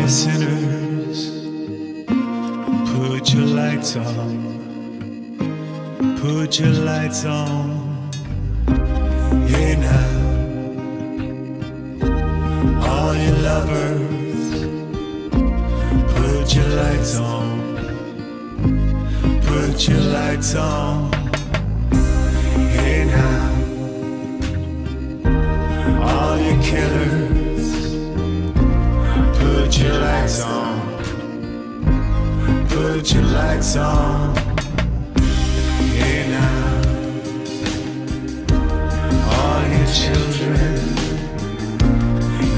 you sinners, put your lights on. Put your lights on. Hey now, all you lovers, put your lights on. Put your lights on. Hey now, all you killers, put your lights on. Put your lights on. Hey now, all your children,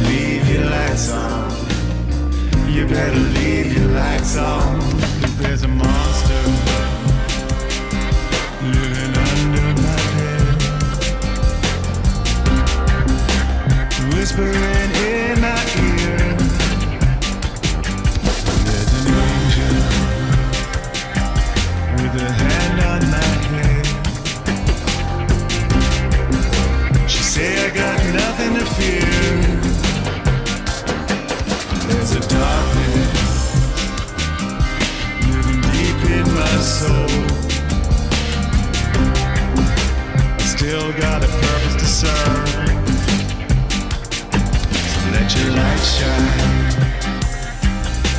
leave your lights on. You better leave your lights on, 'cause there's a monster living under my bed, whispering in my ear. There's an angel with a hand on my head. She say I got nothing to fear. There's a darkness living deep in my soul. Still got a purpose to serve. So let your light shine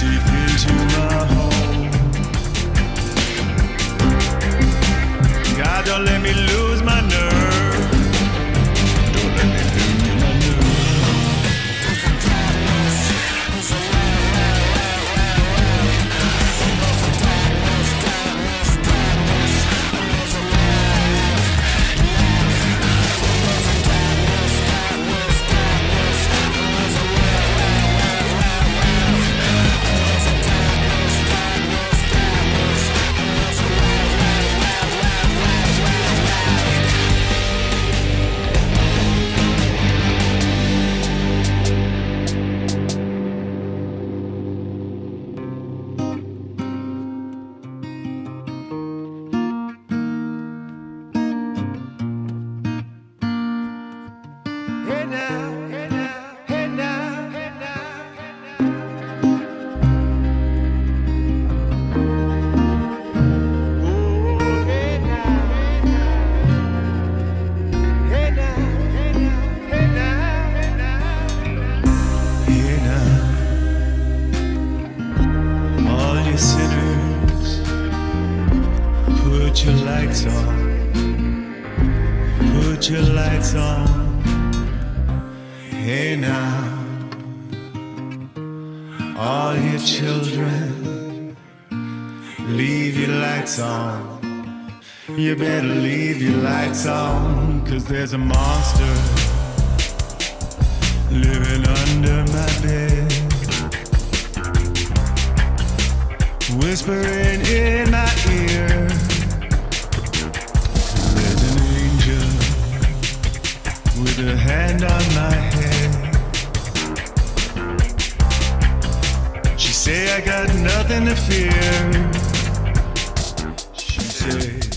deep into my home. God, don't let me lose my nerve. Don't let me lose my nerve. Put your lights on. Hey now, all your children, leave your lights on. You better leave your lights on, 'cause there's a monster living under my bed, whispering in my ear. There's an angel with a hand on my head. She say I got nothing to fear. She say